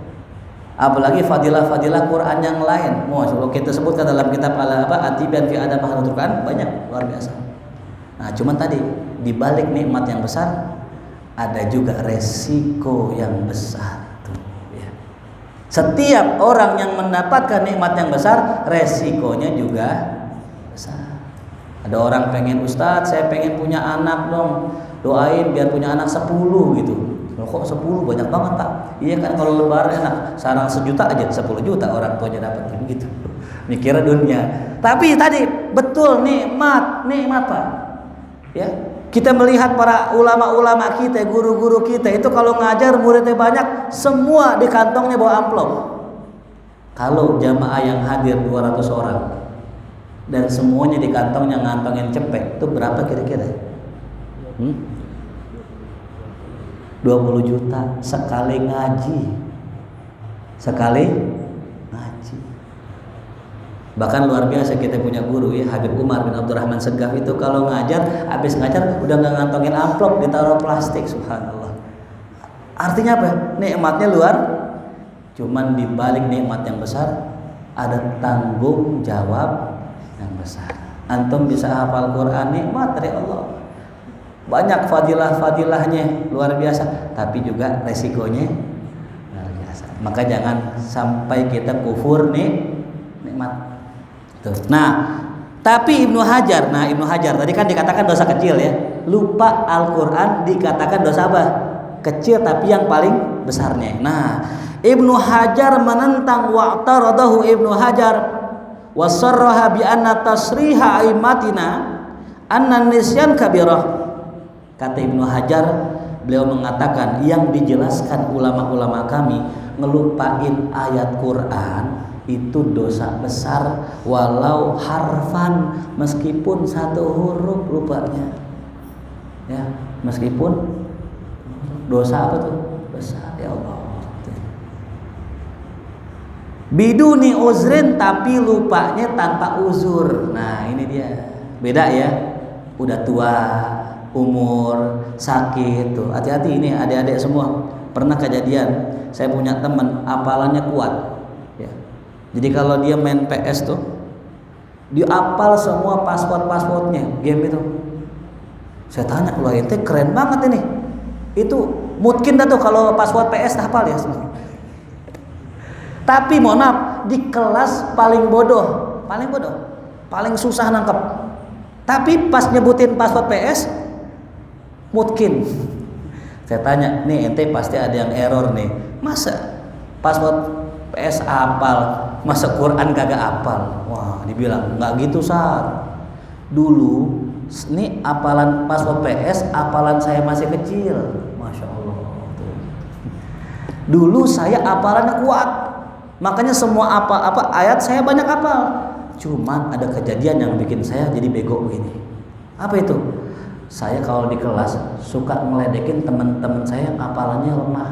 Apalagi fadilah-fadilah Quran yang lain. Kalau kita sebutkan dalam kitab At-Tibyan fi Adab Ahlul Quran banyak, luar biasa. Nah, cuman tadi di balik nikmat yang besar ada juga resiko yang besar. Tuh, ya. Setiap orang yang mendapatkan nikmat yang besar, resikonya juga besar. Ada orang pengen, Ustadz, saya pengen punya anak dong, doain biar punya anak 10 gitu. Loh, kok 10 banyak banget Pak? Iya kan, kalau lebaran enak sarang 1 juta aja 10 juta orang tuanya dapat begitu. Mikirnya dunia. Tapi tadi betul nikmat Pak. Ya, kita melihat para ulama-ulama kita, guru-guru kita itu kalau ngajar muridnya banyak, semua di kantongnya bawa amplop. Kalau jamaah yang hadir 200 orang dan semuanya di kantongnya ngantongin cepek, itu berapa kira-kira? 20 juta sekali ngaji. Sekali ngaji. Bahkan luar biasa kita punya guru ya, Habib Umar bin Abdurrahman Segaf itu kalau ngajar, habis ngajar udah nggak ngantongin amplop, ditaruh plastik, subhanallah. Artinya apa? Nikmatnya luar. Cuman di balik nikmat yang besar ada tanggung jawab yang besar. Antum bisa hafal Quran, nikmat dari Allah. Banyak fadilah-fadilahnya luar biasa, tapi juga resikonya luar biasa. Maka jangan sampai kita kufur nih nikmat. Tuh. Nah, tapi Ibnu Hajar tadi kan dikatakan dosa kecil ya. Lupa Al-Quran dikatakan dosa apa? Kecil tapi yang paling besarnya. Nah, Ibnu Hajar menentang wa'taradahu Ibnu Hajar wasarraha bi anna tasriha aimatina anna nisyan kabirah. Kata Ibnu Hajar, beliau mengatakan yang dijelaskan ulama-ulama kami ngelupain ayat Quran itu dosa besar walau harfan, meskipun satu huruf lupanya ya, meskipun dosa apa tuh besar ya Allah. Biduni uzrin, tapi lupanya tanpa uzur. Nah ini dia beda ya, udah tua, umur, sakit tuh, hati-hati ini adik-adik semua. Pernah kejadian saya punya teman hafalannya kuat. Jadi kalau dia main PS tuh, dia hafal semua password-passwordnya game itu. Saya tanya, "Wah, ente keren banget ini." Itu mungkin dah tuh kalau password PS hafal ya semua. Tapi mohon maaf, di kelas paling bodoh, paling susah nangkep. Tapi pas nyebutin password PS, mungkin. Saya tanya, "Nih ente pasti ada yang error nih. Masa password PS hafal, masa Quran kagak hafal?" Wah, dibilang nggak gitu Sar. Dulu ini hafalan password PS, hafalan saya masih kecil, masya Allah. Dulu saya hafalannya kuat, makanya semua apa ayat saya banyak hafal. Cuman ada kejadian yang bikin saya jadi bego begini. Apa itu? Saya kalau di kelas suka ngeledekin teman-teman saya yang hafalannya lemah.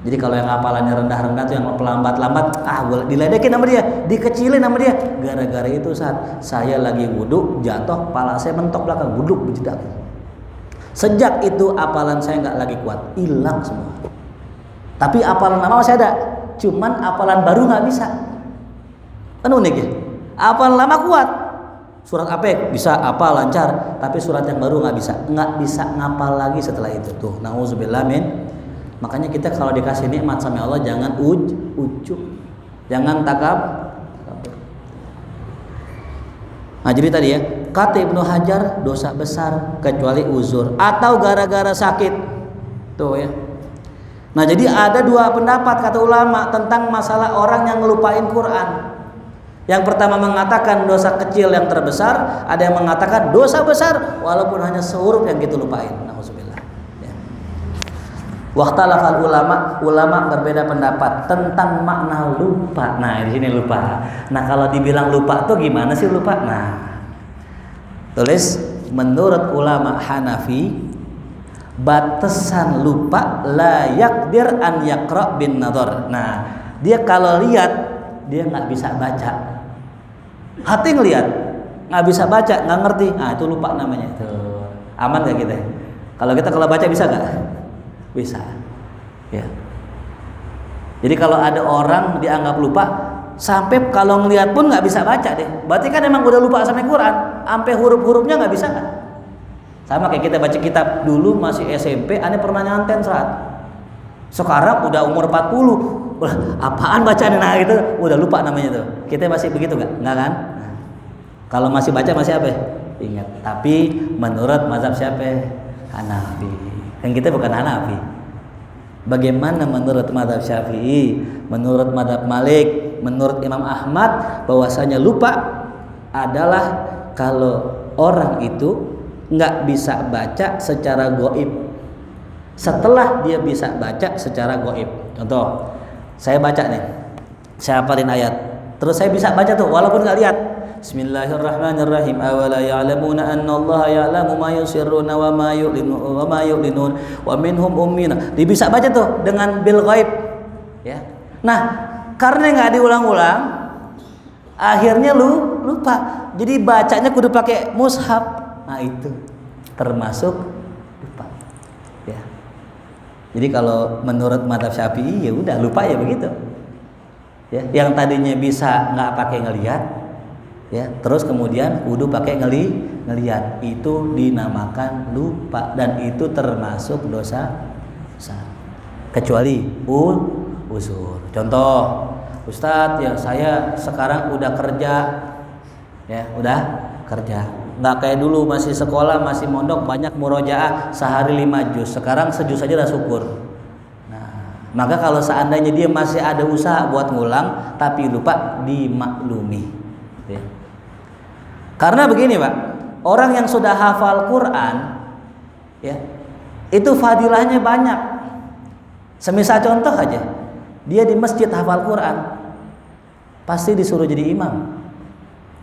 Jadi kalau yang hafalannya rendah-rendah tuh, yang pelambat-lambat, gue diledekin sama dia, dikecilin sama dia. Gara-gara itu saat saya lagi wudhu, jatuh, kepala saya mentok belakang, guduk berjedak. Sejak itu hafalan saya nggak lagi kuat, hilang semua. Tapi hafalan lama masih ada, cuman hafalan baru nggak bisa. Kan unik ya? Hafalan lama kuat, surat apa bisa hafal lancar, tapi surat yang baru nggak bisa ngapal lagi setelah itu. Tuh, nauzubillah min. Makanya kita kalau dikasih nikmat sama Allah jangan ujub, jangan takabur. Nah jadi tadi ya, kata Ibnu Hajar dosa besar kecuali uzur atau gara-gara sakit. Tuh ya. Nah jadi ada dua pendapat kata ulama tentang masalah orang yang ngelupain Quran. Yang pertama mengatakan dosa kecil yang terbesar, ada yang mengatakan dosa besar walaupun hanya sehuruf yang kita lupain. Waqtalafal ulama berbeda pendapat tentang makna lupa. Nah, di sini lupa. Nah, kalau dibilang lupa tuh gimana sih lupa? Nah, tulis menurut ulama Hanafi, batasan lupa la yaqdir an yaqra bin nadhar. Nah, dia kalau lihat dia nggak bisa baca. Hati ngelihat, nggak bisa baca, nggak ngerti. Nah, itu lupa namanya. Tuh. Aman nggak kita? Kalau baca bisa nggak? Bisa ya. Jadi kalau ada orang dianggap lupa sampai kalau ngelihat pun nggak bisa baca deh, berarti kan emang udah lupa sampai Quran, sampai huruf-hurufnya nggak bisa kan. Sama kayak kita baca kitab dulu masih SMP, aneh pernah nyanten serat. Sekarang udah umur 40, udah apaan bacaan, nah itu udah lupa namanya tuh. Kita masih begitu nggak kan? Nah, kalau masih baca masih apa? Ingat. Tapi menurut mazhab siapa? Hanafi. Dan kita bukan Hanafi. Bagaimana menurut mazhab Syafi'i, menurut mazhab Malik, menurut Imam Ahmad, bahwasanya lupa adalah kalau orang itu nggak bisa baca secara gaib. Setelah dia bisa baca secara gaib. Contoh, saya baca nih, saya hafalin ayat, terus saya bisa baca tuh walaupun nggak lihat. Bismillahirrahmanirrahim. Awala ya'lamuna anna Allah ya'lamu ma yusirruna wa ma yu'linun wa minhum ummina. Dia bisa baca tuh dengan bil ghaib ya. Nah, karena enggak diulang-ulang akhirnya lupa. Jadi bacanya kudu pakai mushaf. Nah, itu termasuk lupa. Ya. Jadi kalau menurut mazhab Syafi'i ya udah lupa ya begitu. Ya, yang tadinya bisa nggak pakai ngelihat, ya, terus kemudian kudu pakai ngelihat, itu dinamakan lupa dan itu termasuk dosa besar. Kecuali uzur. Contoh, Ustadz ya saya sekarang udah kerja, ya udah kerja. Nggak kayak dulu masih sekolah, masih mondok banyak murojaah sehari 5 juz. Sekarang sejuz saja udah syukur. Maka kalau seandainya dia masih ada usaha buat ngulang tapi lupa, dimaklumi ya. Karena begini Pak, orang yang sudah hafal Quran ya, itu fadilahnya banyak. Semisal contoh aja, dia di masjid hafal Quran, pasti disuruh jadi imam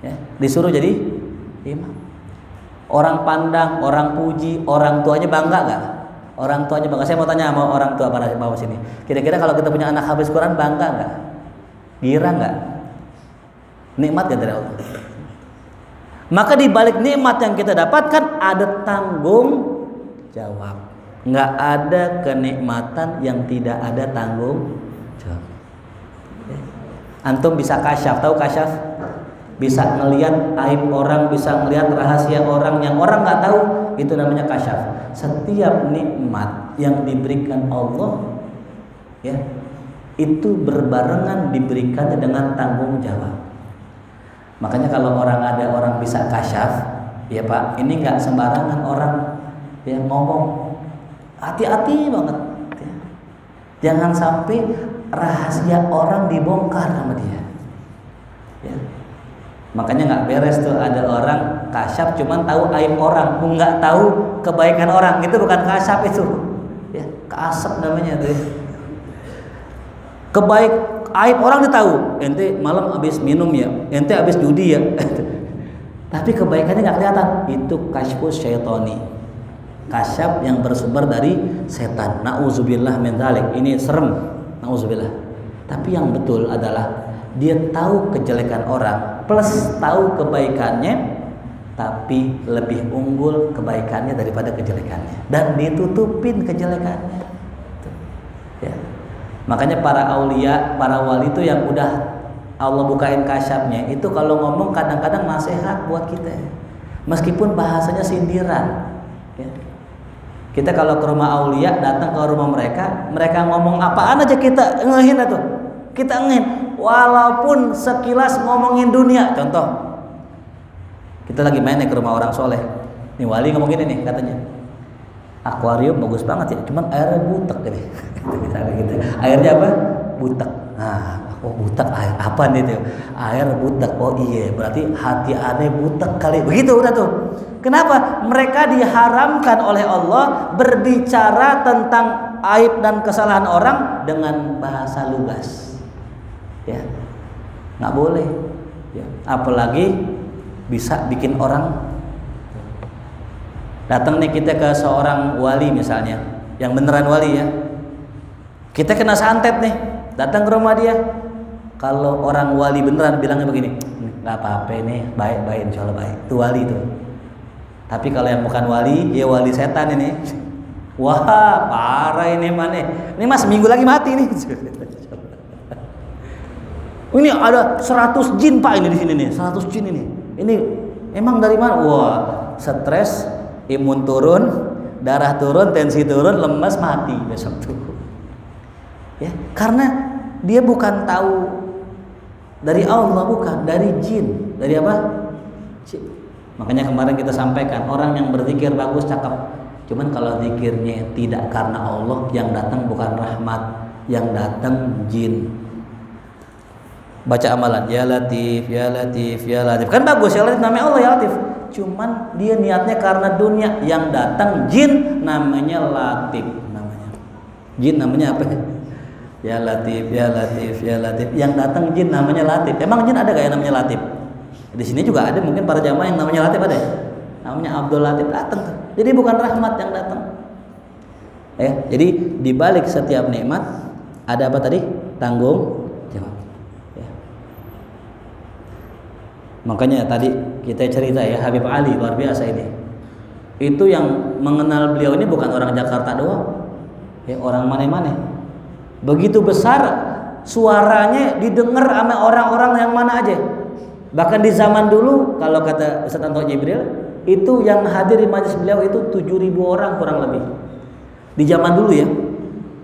ya, disuruh jadi imam. Orang pandang, orang puji, orang tuanya bangga gak? Orang tuanya bangga. Saya mau tanya sama orang tua pada bawah sini. Kira-kira kalau kita punya anak hafiz Quran bangga nggak? Girang nggak? Nikmat ya dari Allah. Maka di balik nikmat yang kita dapatkan ada tanggung jawab. Nggak ada kenikmatan yang tidak ada tanggung jawab. Antum bisa kasyaf, tahu kasyaf? Bisa ngelihat aib orang, bisa ngelihat rahasia orang yang orang nggak tahu, itu namanya kasyaf. Setiap nikmat yang diberikan Allah ya, itu berbarengan diberikannya dengan tanggung jawab. Makanya kalau ada orang bisa kasyaf, ya Pak, ini nggak sembarangan orang ya ngomong. Hati-hati banget ya. Jangan sampai rahasia orang dibongkar sama dia ya. Makanya nggak beres tuh ada orang kasyaf cuman tahu aib orang, nggak tahu kebaikan orang. Itu bukan kasyaf itu ya, kasep namanya tuh. Aib orang ditahu, ente malam habis minum ya, ente habis judi ya. Tapi kebaikannya nggak kelihatan. Itu kasyfus syaitani, kasyaf yang bersumber dari setan. Nauzubillah min dzalik. Ini serem, nauzubillah. Tapi yang betul adalah dia tahu kejelekan orang plus tahu kebaikannya, tapi lebih unggul kebaikannya daripada kejelekannya, dan ditutupin kejelekannya ya. Makanya para aulia, para wali itu yang udah Allah bukain kasyafnya, itu kalau ngomong kadang-kadang nasihat buat kita meskipun bahasanya sindiran ya. Kita kalau ke rumah aulia, datang ke rumah mereka ngomong apaan aja kita ngehin tuh, kita ngehin. Walaupun sekilas ngomongin dunia. Contoh, kita lagi main ke rumah orang soleh, nih wali ngomong gini nih katanya, akuarium bagus banget ya, cuman airnya butek ini. Gitu. Airnya apa? Butek. Nah, oh butek, air apa nih tuh? Air butek. Oh iya, berarti hati aneh butek kali. Begitu udah tuh. Kenapa? Mereka diharamkan oleh Allah berbicara tentang aib dan kesalahan orang dengan bahasa lugas. Ya, nggak boleh ya. Apalagi bisa bikin orang datang nih kita ke seorang wali misalnya, yang beneran wali ya, kita kena santet nih, datang ke rumah dia. Kalau orang wali beneran bilangnya begini, nggak apa-apa nih, baik-baik, insya Allah baik, itu wali tuh. Tapi kalau yang bukan wali, ya wali setan ini, wah parah ini mana, ini mas seminggu lagi mati nih. Ini ada 100 jin Pak ini di sini nih, 100 jin ini. Ini emang dari mana? Wah, stres, imun turun, darah turun, tensi turun, lemas, mati besok tuh. Ya, karena dia bukan tahu dari Allah, bukan dari jin. Dari apa? Jin. Makanya kemarin kita sampaikan, orang yang berzikir bagus, cakep. Cuman kalau zikirnya tidak karena Allah, yang datang bukan rahmat, yang datang jin. Baca amalan ya Latif, ya Latif, ya Latif, kan bagus ya Latif, namanya Allah ya Latif. Cuman dia niatnya karena dunia, yang datang jin namanya Latif, namanya jin namanya apa? Ya Latif, ya Latif, ya Latif. Yang datang jin namanya Latif. Emang jin ada gak yang namanya Latif? Di sini juga ada mungkin para jamaah yang namanya Latif ada ya? Namanya Abdul Latif datang tuh. Jadi bukan rahmat yang datang. Ya, jadi di balik setiap nikmat ada apa tadi? Tanggung jawab. Ya. Makanya tadi kita cerita ya, Habib Ali luar biasa ini. Itu yang mengenal beliau ini bukan orang Jakarta doang. Ya, orang mana-mana. Begitu besar suaranya didengar sama orang-orang yang mana aja. Bahkan di zaman dulu kalau kata Ustaz Anto Jibril itu yang hadir di majelis beliau itu 7.000 orang kurang lebih. Di zaman dulu ya.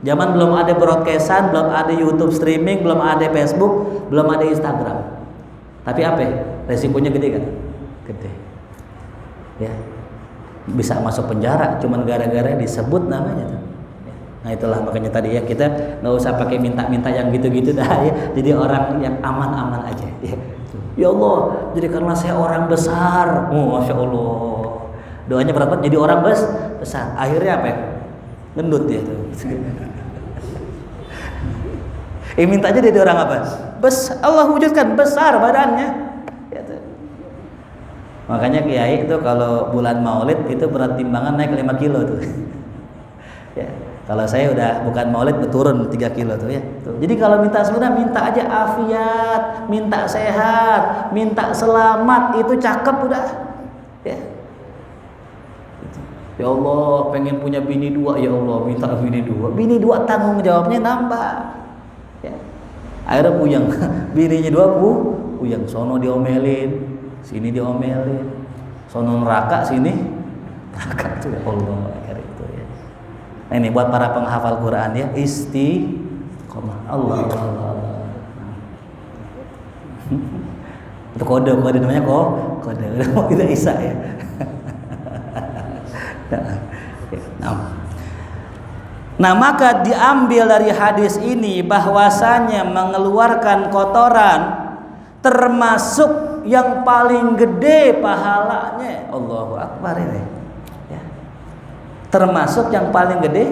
Zaman belum ada broadcastan, belum ada YouTube streaming, belum ada Facebook, belum ada Instagram. Tapi apa? Resikonya gede kan? Gede. Ya. Bisa masuk penjara cuman gara-gara disebut namanya tuh. Nah itulah makanya tadi ya kita nggak usah pakai minta-minta yang gitu-gitu dah ya. Jadi orang yang aman-aman aja. Ya Allah, jadi karena saya orang besar, masya Allah. Doanya berapa? Jadi orang besar. Akhirnya apa? Gendut dia tuh. Minta aja jadi orang apa? Allah wujudkan besar badannya. Ya tuh. Makanya kiai itu kalau bulan Maulid itu berat timbangan naik 5 kilo tuh. Ya. Kalau saya udah bukan maulid turun 3 kilo tuh ya. Tuh. Jadi kalau minta sudah minta aja afiat, minta sehat, minta selamat, itu cakep udah. Ya. Ya Allah, pengen punya bini 2, ya Allah, minta bini 2. Bini 2 tanggung jawabnya nambah. Ya. Akhirnya puyeng. Bininya 2 puyeng, sono diomelin, sini diomelin. Sono neraka, sini neraka tuh ya Allah. Nah, ini buat para penghafal Quran ya, istiqomah. Allah. Itu kode namanya kode. Mau kita Isa ya. Nah, maka diambil dari hadis ini bahwasanya mengeluarkan kotoran termasuk yang paling gede pahalanya. Allahu Akbar ini. Termasuk yang paling gede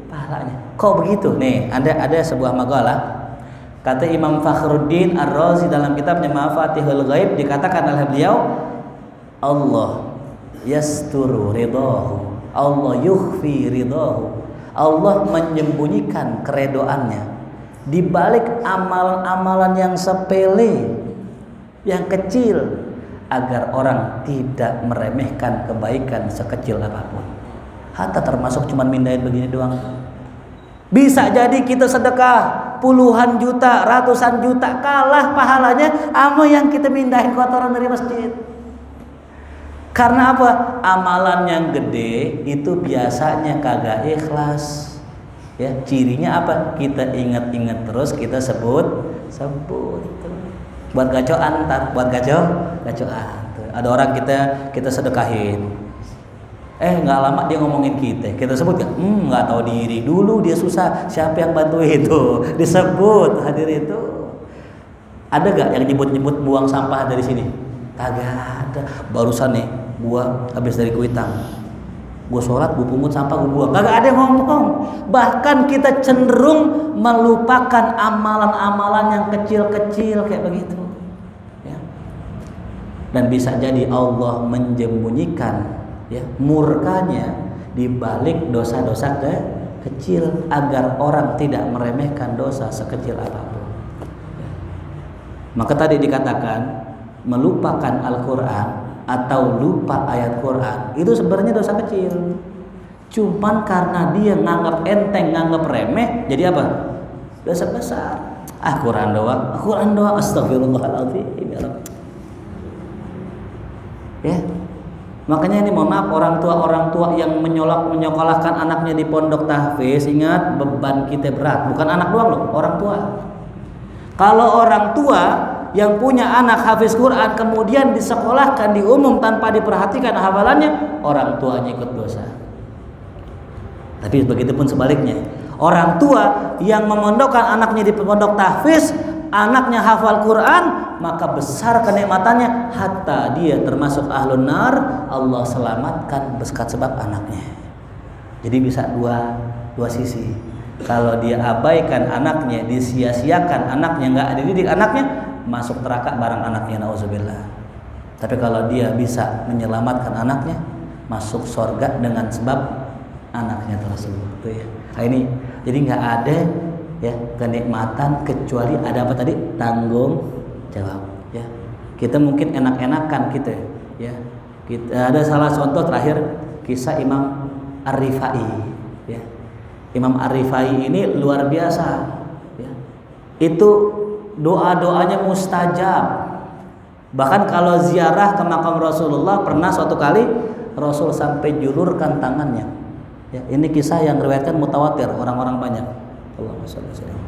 pahalanya. Kok begitu? Nih, ada sebuah makalah. Kata Imam Fakhruddin Ar-Razi dalam kitabnya Mafatihul Ghaib dikatakan oleh beliau, Allah yasturu ridahu, Allah yukhfi ridahu. Allah menyembunyikan keredoannya di balik amal-amalan yang sepele, yang kecil, agar orang tidak meremehkan kebaikan sekecil apapun. Hatta termasuk cuman mindahin begini doang. Bisa jadi kita sedekah puluhan juta, ratusan juta, kalah pahalanya sama yang kita mindahin kotoran dari masjid. Karena apa? Amalan yang gede itu biasanya kagak ikhlas. Ya, cirinya apa? Kita ingat-ingat terus, kita sebut. Buat gacoan ntar, buat gacoan. Ada orang kita sedekahin. Nggak lama dia ngomongin kita sebut kan, nggak tahu diri, dulu dia susah, siapa yang bantu itu, disebut hadir itu. Ada gak yang nyebut buang sampah dari sini? Kagak ada. Barusan nih gua habis dari Kuitang, gua sholat, gua pungut sampah, gua buang, kagak ada yang ngomong. Bahkan kita cenderung melupakan amalan-amalan yang kecil-kecil kayak begitu ya. Dan bisa jadi Allah menyembunyikan ya murkanya di balik dosa-dosa kecil agar orang tidak meremehkan dosa sekecil apapun. Maka tadi dikatakan melupakan Al-Quran atau lupa ayat Quran itu sebenarnya dosa kecil. Cuman karena dia nganggap enteng, nganggap remeh, jadi apa? Dosa besar. Quran doang, astagfirullahaladzim. Ya. Makanya ini mohon maaf orang tua yang menyekolahkan anaknya di pondok tahfiz, ingat beban kita berat, bukan anak doang loh, orang tua. Kalau orang tua yang punya anak hafiz Quran kemudian disekolahkan di umum tanpa diperhatikan hafalannya, orang tuanya ikut dosa. Tapi begitupun sebaliknya, orang tua yang memondokkan anaknya di pondok tahfiz, anaknya hafal Quran, maka besar kenikmatannya, hatta dia termasuk ahlun nar, Allah selamatkan berkat sebab anaknya. Jadi bisa dua sisi. Kalau dia abaikan anaknya, disia-siakan anaknya, nggak dididik anaknya, masuk neraka bareng anaknya, nauzubillah. Tapi kalau dia bisa menyelamatkan anaknya, masuk surga dengan sebab anaknya tersebut. Tuh ya. Nah, ini jadi nggak ada ya kenikmatan kecuali ada apa tadi, tanggung jawab. Ya, kita mungkin enak-enakan kita ya. Kita ada salah contoh terakhir kisah Imam Ar-Rifai. Ya. Imam Ar-Rifai ini luar biasa. Ya. Itu doa-doanya mustajab. Bahkan kalau ziarah ke makam Rasulullah, pernah suatu kali Rasul sampai julurkan tangannya. Ya, ini kisah yang diriwayatkan mutawatir, orang-orang banyak. Allahumma shalli alaihi wasallam.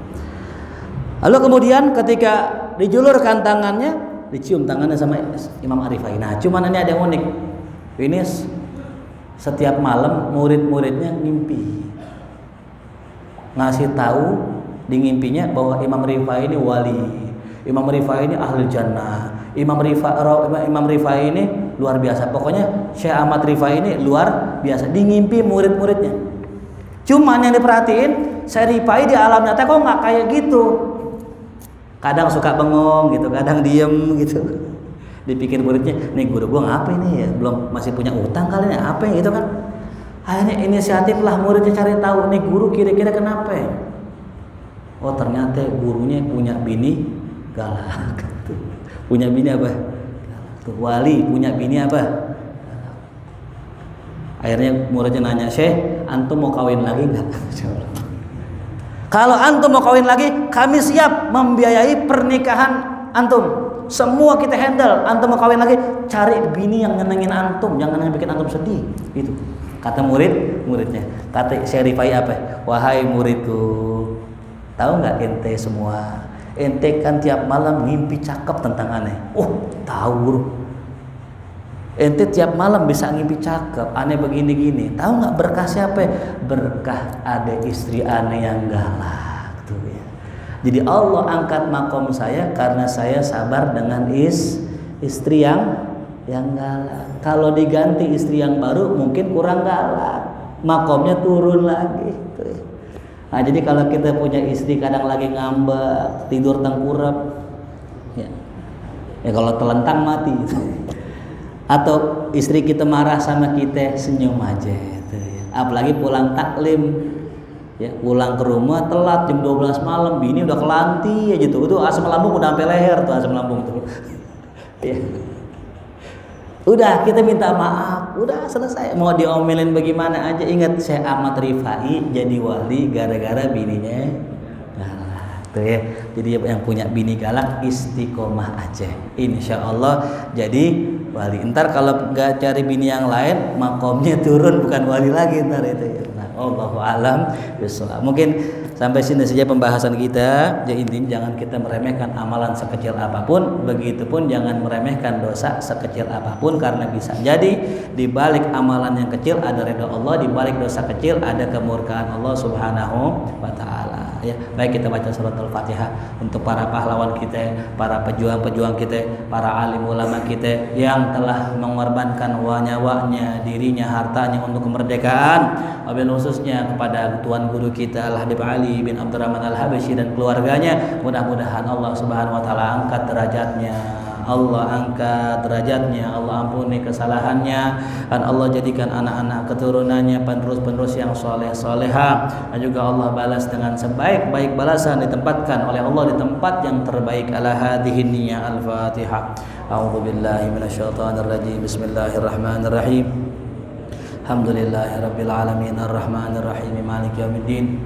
Lalu kemudian ketika dijulurkan tangannya, dicium tangannya sama Imam Ar-Rifai. Nah, cuman ini ada yang unik. Ini setiap malam murid-muridnya ngimpi, ngasih tahu di ngimpinya bahwa Imam Rifai ini wali, Imam Rifai ini ahli jannah, Imam Rifai ini luar biasa. Pokoknya Syekh Ahmad Rifai ini luar biasa. Di ngimpi murid-muridnya. Cuman yang diperhatiin, Syekh Rifai di alam nyata kok nggak kayak gitu. Kadang suka bengong gitu, kadang diem gitu. Dipikir muridnya, nih guru gua ngapa ini ya? Belum, masih punya utang kali ini, apa gitu kan? Akhirnya inisiatif lah muridnya cari tahu, nih guru kira-kira kenapa ya? Oh ternyata gurunya punya bini galak. Punya bini apa? Wali punya bini apa? Akhirnya muridnya nanya, Syekh, antum mau kawin lagi nggak? Kalau antum mau kawin lagi, kami siap membiayai pernikahan antum. Semua kita handle. Antum mau kawin lagi, cari bini yang nyenengin antum, jangan yang bikin antum sedih. Itu kata muridnya. Kata Syekh Rifai apa? Wahai muridku, tahu nggak ente semua? Ente kan tiap malam mimpi cakep tentang aneh. Oh, tahu guru. Ente tiap malam bisa ngimpi cakep, aneh begini-gini. Tahu nggak berkah siapa? Berkah ada istri aneh yang galak tuh ya. Jadi Allah angkat makom saya karena saya sabar dengan istri yang galak. Kalau diganti istri yang baru mungkin kurang galak, makomnya turun lagi tuh ya. Nah, jadi kalau kita punya istri kadang lagi ngambek, tidur tengkurap, ya kalau telentang mati. Atau istri kita marah sama kita, senyum aja. Gitu ya. Apalagi pulang taklim, ya pulang ke rumah telat jam 12 malam, bini udah kelanti aja tuh. Itu asam lambung udah sampai leher tuh asam lambung tuh. Ya. Udah kita minta maaf, udah selesai. Mau diomelin bagaimana aja, ingat Syekh Ahmad Rifai jadi wali gara-gara bininya galak. Tuh ya. Jadi yang punya bini galak istiqomah aja. Insya Allah jadi wali. Ntar kalau nggak cari bini yang lain, makomnya turun bukan wali lagi ntar itu ya. Nah, Allahu a'lam bishawab. Mungkin sampai sini saja pembahasan kita. Jadi intinya jangan kita meremehkan amalan sekecil apapun, begitupun jangan meremehkan dosa sekecil apapun, karena bisa jadi di balik amalan yang kecil ada ridha Allah, di balik dosa kecil ada kemurkaan Allah Subhanahu wa taala. Ya, baik kita baca surat Al-Fatihah untuk para pahlawan kita, para pejuang-pejuang kita, para alim ulama kita yang telah mengorbankan nyawanya, dirinya, hartanya untuk kemerdekaan. Wabil khususnya kepada tuan guru kita Al-Habib Ali bin Abdurrahman Al-Habsyi dan keluarganya. Mudah-mudahan Allah Subhanahu wa taala angkat derajatnya, Allah angkat derajatnya, Allah ampuni kesalahannya, dan Allah jadikan anak-anak keturunannya penerus-penerus yang soleh-soleha, dan juga Allah balas dengan sebaik-baik balasan, ditempatkan oleh Allah di tempat yang terbaik. Ala hadhihi niyyah. Al-Fatihah. A'udzu billahi minasyaitonir rajim. Bismillahirrahmanirrahim. Alhamdulillahirabbil alamin arrahmanir rahim maliki yaumiddin.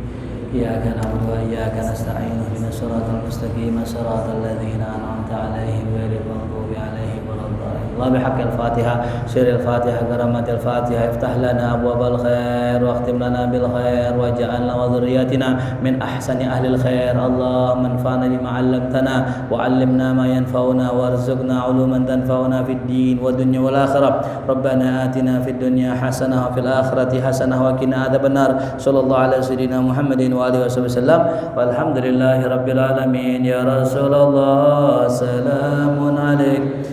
Iyyaka na'budu wa iyyaka nasta'in ihdinas siratal mustaqim siratal ladzina an'amta 'alaihim ghairil maghdubi 'alaihim waladdallin. Allah bihaqqil Fatihah, sirril Fatihah, karamatil Fatihah, iftah lana abwabal khair wa akhtim lana bil khair waj'alna wa dhurriyyatina min ahsani ahlil khair. Allahumma anfa'na bima 'allamtana wa 'allimna ma yanfa'una warzuqna 'uluman tanfa'una fid din wa dunya wal akhirah. Rabbana atina fid dunya hasanah wa fil akhirati hasanah wa qina adzabannar. Sallallahu alaihi sayyidina Muhammadin wa alihi wasallam. Walhamdulillahi rabbil alamin. Ya Rasulullah, salamun alaik.